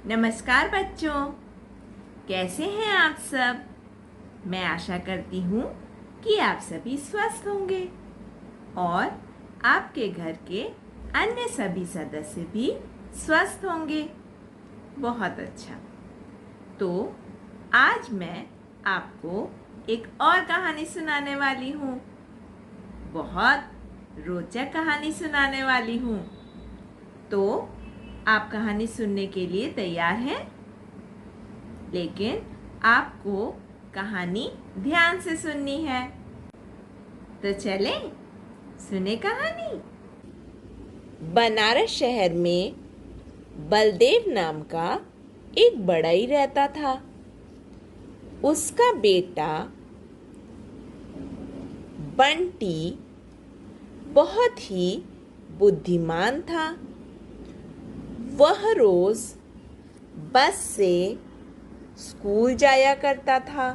नमस्कार बच्चों, कैसे हैं आप सब। मैं आशा करती हूँ कि आप सभी स्वस्थ होंगे और आपके घर के अन्य सभी सदस्य भी स्वस्थ होंगे। बहुत अच्छा। तो आज मैं आपको एक और कहानी सुनाने वाली हूँ। बहुत रोचक कहानी सुनाने वाली हूँ। तो आप कहानी सुनने के लिए तैयार हैं? लेकिन आपको कहानी ध्यान से सुननी है। तो चलें, सुने कहानी। बनारस शहर में बलदेव नाम का एक बड़ई रहता था। उसका बेटा बंटी बहुत ही बुद्धिमान था। वह रोज बस से स्कूल जाया करता था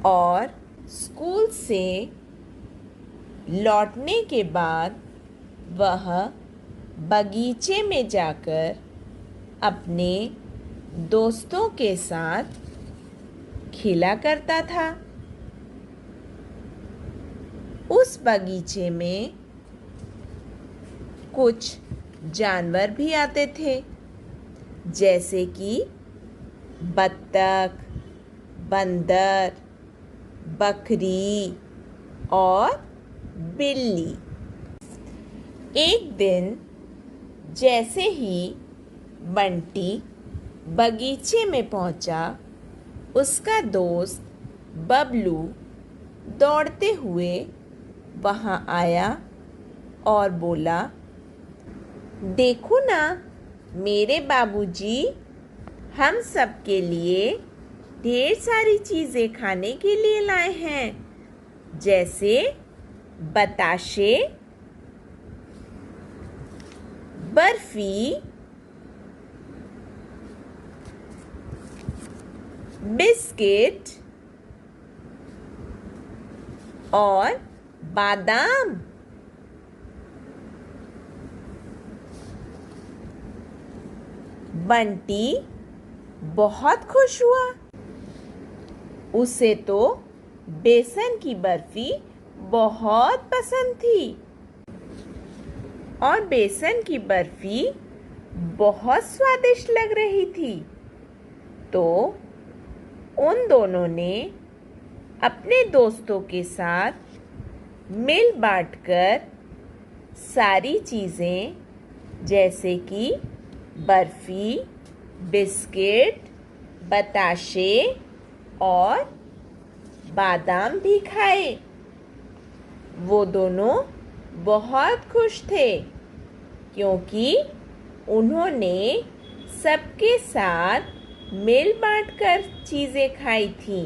और स्कूल से लौटने के बाद वह बगीचे में जाकर अपने दोस्तों के साथ खेला करता था। उस बगीचे में कुछ जानवर भी आते थे, जैसे कि बत्तख, बंदर, बकरी और बिल्ली। एक दिन जैसे ही बंटी बगीचे में पहुंचा, उसका दोस्त बबलू दौड़ते हुए वहां आया और बोला, देखो ना, मेरे बाबूजी हम सब के लिए ढेर सारी चीज़ें खाने के लिए लाए हैं, जैसे बताशे, बर्फी, बिस्किट और बादाम। बंटी बहुत खुश हुआ। उसे तो बेसन की बर्फी बहुत पसंद थी और बेसन की बर्फी बहुत स्वादिष्ट लग रही थी। तो उन दोनों ने अपने दोस्तों के साथ मिल बांटकर सारी चीज़ें, जैसे कि बर्फी, बिस्किट, बताशे और बादाम भी खाए। वो दोनों बहुत खुश थे क्योंकि उन्होंने सबके साथ मिल बांटकर चीज़ें खाई थीं।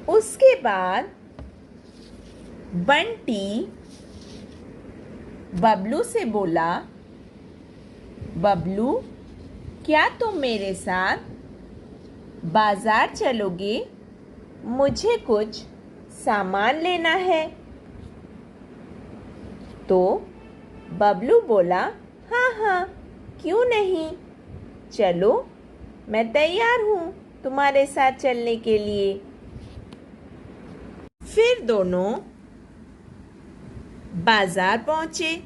उसके बाद बंटी बबलू से बोला, बबलू, क्या तुम मेरे साथ बाजार चलोगे? मुझे कुछ सामान लेना है। तो बबलू बोला, हाँ हाँ, क्यों नहीं, चलो, मैं तैयार हूँ तुम्हारे साथ चलने के लिए। फिर दोनों बाजार पहुंचे।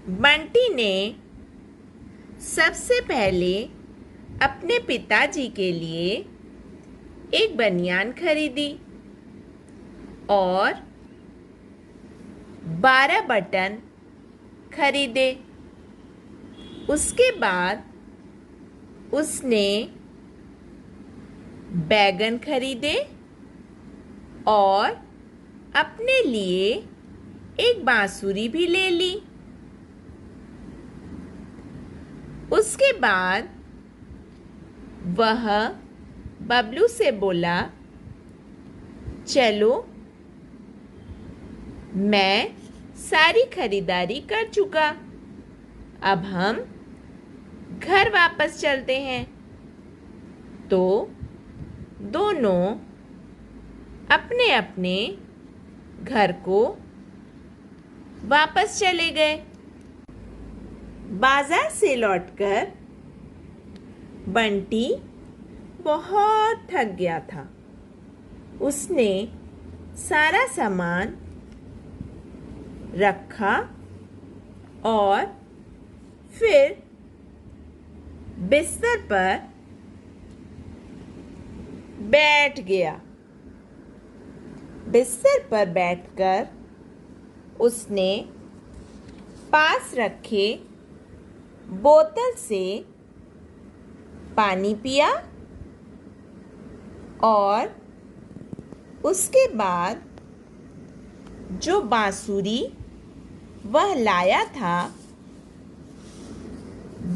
बंटी ने सबसे पहले अपने पिताजी के लिए एक बनियान खरीदी और 12 बटन खरीदे। उसके बाद उसने बैगन खरीदे और अपने लिए एक बांसुरी भी ले ली। उसके बाद वह बबलू से बोला, चलो, मैं सारी खरीदारी कर चुका, अब हम घर वापस चलते हैं। तो दोनों अपने अपने घर को वापस चले गए। बाजार से लौटकर बंटी बहुत थक गया था। उसने सारा सामान रखा और फिर बिस्तर पर बैठ गया। बिस्तर पर बैठकर उसने पास रखे बोतल से पानी पिया और उसके बाद जो बांसुरी वह लाया था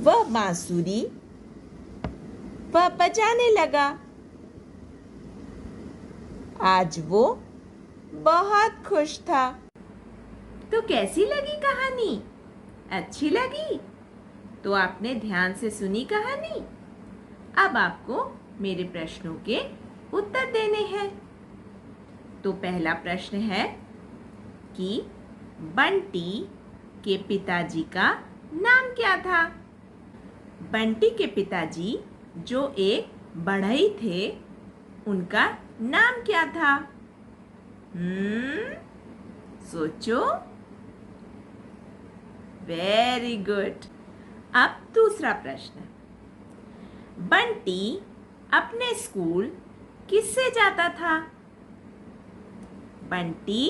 वह बांसुरी वह बजाने लगा। आज वो बहुत खुश था। तो कैसी लगी कहानी? अच्छी लगी? तो आपने ध्यान से सुनी कहानी। अब आपको मेरे प्रश्नों के उत्तर देने हैं। तो पहला प्रश्न है कि बंटी के पिताजी का नाम क्या था? बंटी के पिताजी जो एक बढ़ई थे, उनका नाम क्या था? सोचो। Very good. अब दूसरा प्रश्न। बंटी अपने स्कूल किससे जाता था? बंटी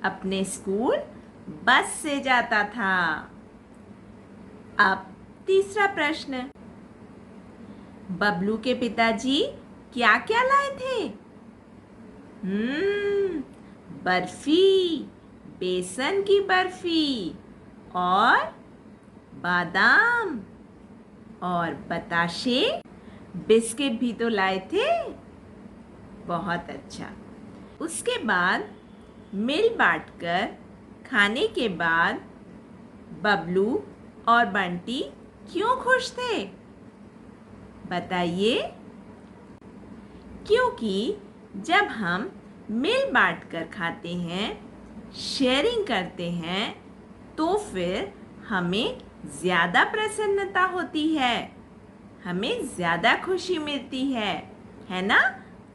अपने स्कूल बस से जाता था। अब तीसरा प्रश्न। बबलू के पिताजी क्या क्या लाए थे? बर्फी, बेसन की बर्फी और बादाम और बताशे, बिस्किट भी तो लाए थे। बहुत अच्छा। उसके बाद मिल बांटकर खाने के बाद बबलू और बंटी क्यों खुश थे? बताइए। क्योंकि जब हम मिल बांटकर खाते हैं, शेयरिंग करते हैं, तो फिर हमें ज़्यादा प्रसन्नता होती है, हमें ज़्यादा खुशी मिलती है ना?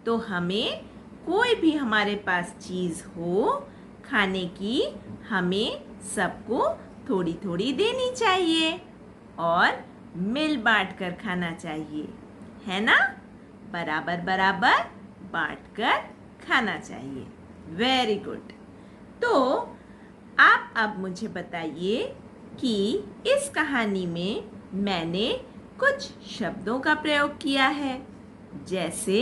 तो हमें कोई भी हमारे पास चीज़ हो खाने की, हमें सबको थोड़ी थोड़ी देनी चाहिए और मिल बांट कर खाना चाहिए, है ना? बराबर बराबर बांट कर खाना चाहिए। Very good. तो आप अब मुझे बताइए कि इस कहानी में मैंने कुछ शब्दों का प्रयोग किया है, जैसे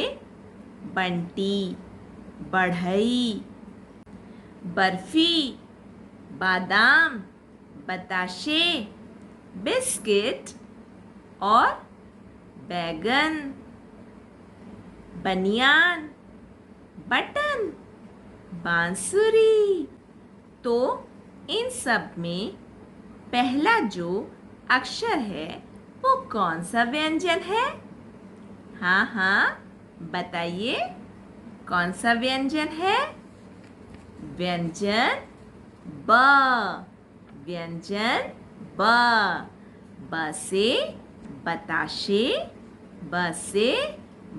बंटी, बढ़ई, बर्फी, बादाम, बताशे, बिस्किट और बैगन, बनियान, बटन, बांसुरी। तो इन सब में पहला जो अक्षर है वो कौन सा व्यंजन है? हाँ हाँ, बताइए, कौन सा व्यंजन है? व्यंजन ब। व्यंजन ब। ब से बताशे, ब से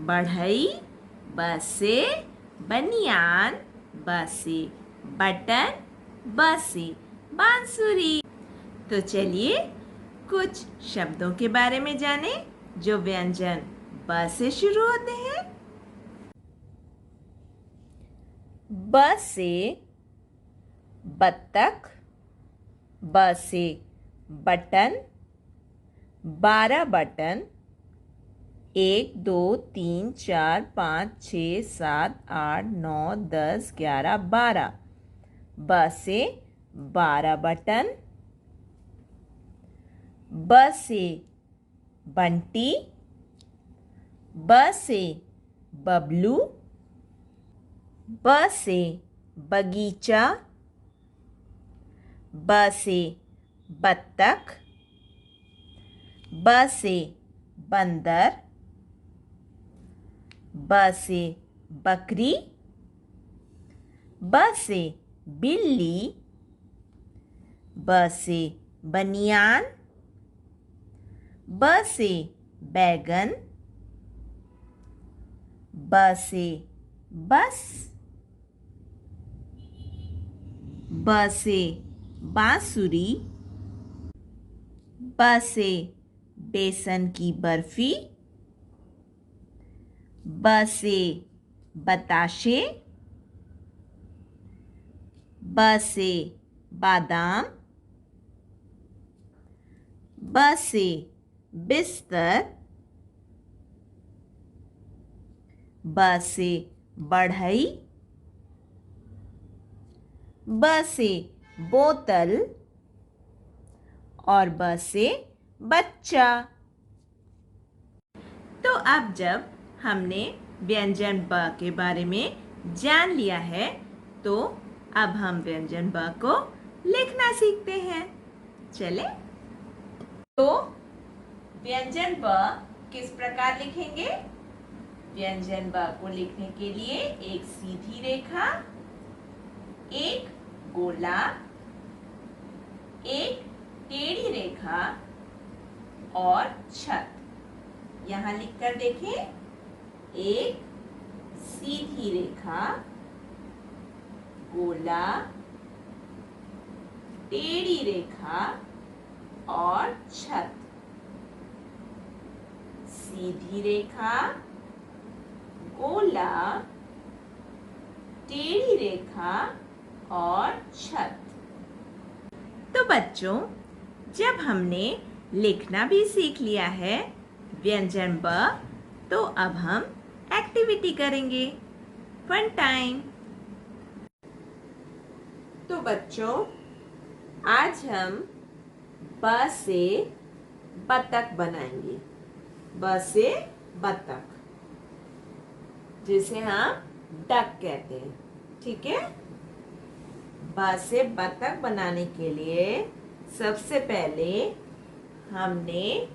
बढ़ई, ब से बनियान, ब से बटन, ब से बांसुरी। तो चलिए कुछ शब्दों के बारे में जाने जो व्यंजन ब से शुरू होते हैं। ब से बत्तख, ब से बटन, 12 बटन, 1 2 3 4 5 6 7 8 9 10 11 12। ब से 12 बटन। ब से बंटी, ब से बबलू, ब से बगीचा, ब से बत्तख, ब से बंदर, ब से बकरी, ब से बिल्ली, ब से बनियान, ब से बैगन, ब से बस, ब से बांसुरी, ब से बेसन की बर्फी, ब से बताशे, ब से बादाम, ब से बिस्तर, ब से बढ़ई, ब से बोतल और ब से बच्चा। तो अब जब हमने व्यंजन ब के बारे में जान लिया है, तो अब हम व्यंजन ब को लिखना सीखते हैं। चले तो व्यंजन ब किस प्रकार लिखेंगे? व्यंजन ब को लिखने के लिए एक सीधी रेखा, एक गोला, एक टेढ़ी रेखा और छत। यहाँ लिखकर देखें, एक सीधी रेखा, गोला, टेढ़ी रेखा और छत। सीधी रेखा, गोला, टेढ़ी रेखा और छत। तो बच्चों, जब हमने लिखना भी सीख लिया है व्यंजन ब, तो अब हम एक्टिविटी करेंगे, फन टाइम। तो बच्चों, आज हम ब से बतख बनाएंगे। ब से बतख, जिसे हम डक कहते हैं। ठीक है? ब से बतख बनाने के लिए सबसे पहले हमने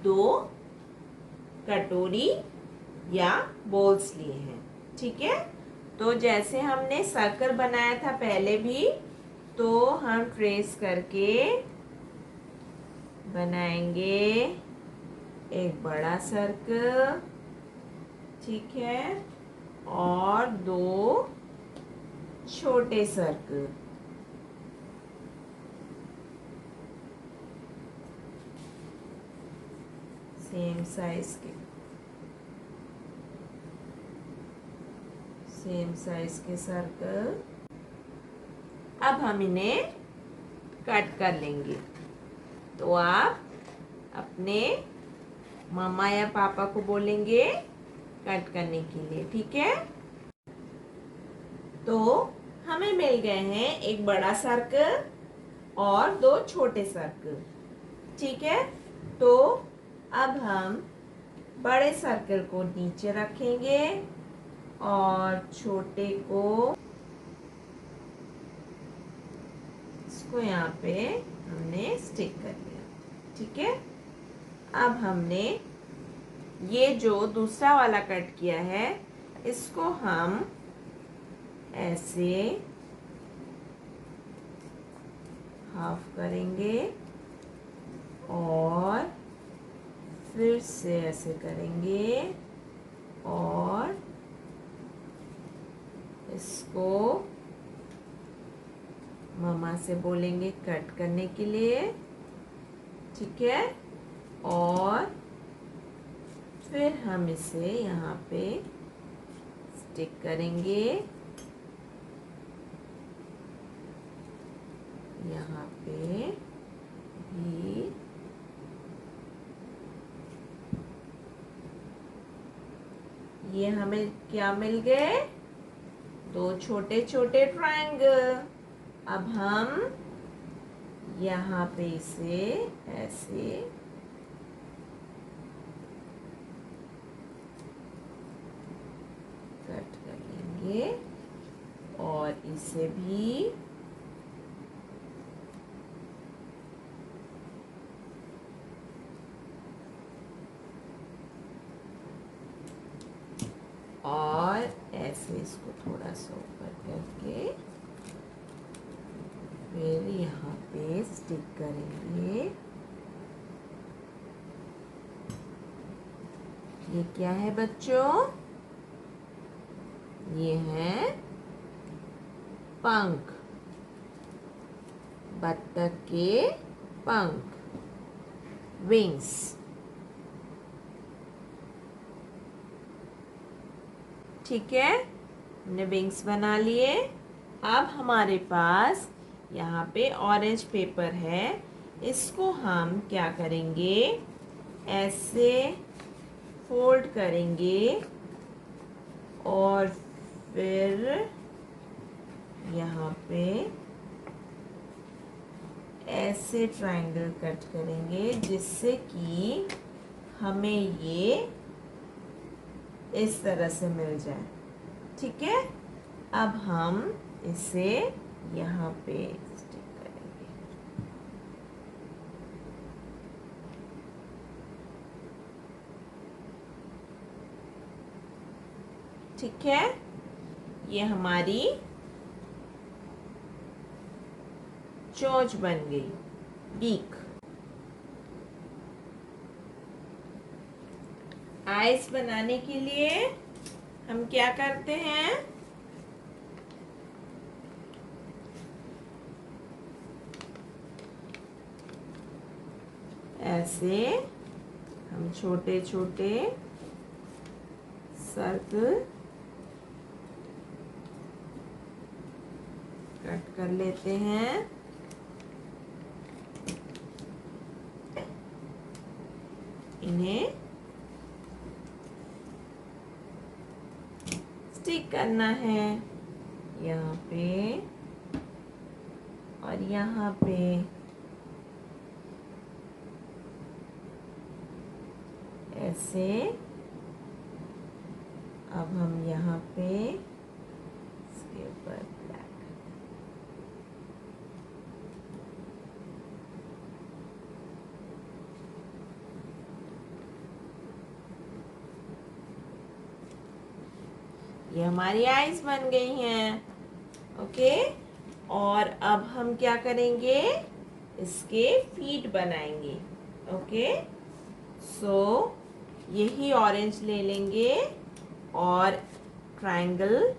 2 कटोरी या बोल्स लिए हैं। ठीक है? तो जैसे हमने सर्कल बनाया था पहले भी, तो हम ट्रेस करके बनाएंगे एक बड़ा सर्कल। ठीक है? और 2 छोटे सर्कल। सेम साइज के सर्कल। अब हम इन्हें कट कर लेंगे। तो आप अपने मम्मा या पापा को बोलेंगे कट करने के लिए। ठीक है? तो हमें मिल गए हैं एक बड़ा सर्कल और 2 छोटे सर्कल। ठीक है? तो अब हम बड़े सर्कल को नीचे रखेंगे और छोटे को इसको यहाँ पे हमने स्टिक कर दिया। ठीक है? अब हमने ये जो दूसरा वाला कट किया है, इसको हम ऐसे हाफ करेंगे और फिर से ऐसे करेंगे और इसको मम्मा से बोलेंगे कट करने के लिए। ठीक है? और फिर हम इसे यहाँ पे स्टिक करेंगे। यहाँ पे भी ये हमें क्या मिल गए? 2 छोटे छोटे ट्रायंगल। अब हम यहाँ पे इसे ऐसे कट कर लेंगे और इसे भी और ऐसे इसको थोड़ा सा ऊपर करके फिर यहाँ पे स्टिक करेंगे। ये क्या है बच्चों? ये है पंख, बत्तख के पंख, विंग्स। ठीक है, हमने विंग्स बना लिए। अब हमारे पास यहाँ पे ऑरेंज पेपर है। इसको हम क्या करेंगे, ऐसे फोल्ड करेंगे और फिर यहाँ पे ऐसे ट्रायंगल कट करेंगे जिससे कि हमें ये इस तरह से मिल जाए। ठीक है, अब हम इसे यहाँ पे स्टिक करेंगे। ठीक है, ये हमारी चोंच बन गई, बीक। आइज बनाने के लिए हम क्या करते हैं, ऐसे हम छोटे छोटे सर्कल कट कर लेते हैं। इन्हें स्टिक करना है यहाँ पे और यहाँ पे। ऐसे अब हम यहाँ पे इसके ऊपर ब्लैक, ये हमारी आईज बन गई हैं। ओके, और अब हम क्या करेंगे, इसके फीट बनाएंगे। ओके, सो यही ऑरेंज ले लेंगे और ट्रायंगल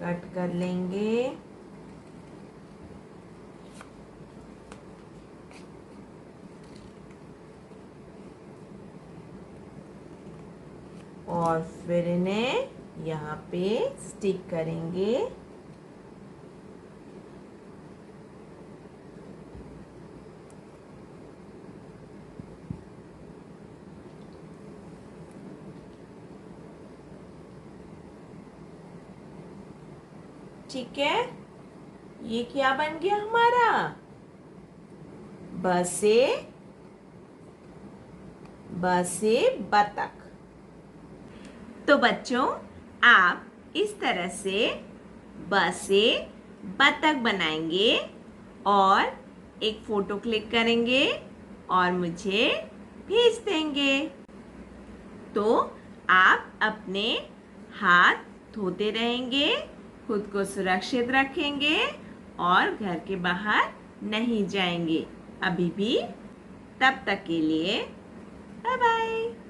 कट कर लेंगे। और फिर इन्हें यहाँ पे स्टिक करेंगे। ठीक है, ये क्या बन गया हमारा, ब से बतख। तो बच्चों, आप इस तरह से ब से बतख बनाएंगे और एक फ़ोटो क्लिक करेंगे और मुझे भेज देंगे। तो आप अपने हाथ धोते रहेंगे, खुद को सुरक्षित रखेंगे और घर के बाहर नहीं जाएंगे अभी भी। तब तक के लिए बाय बाय।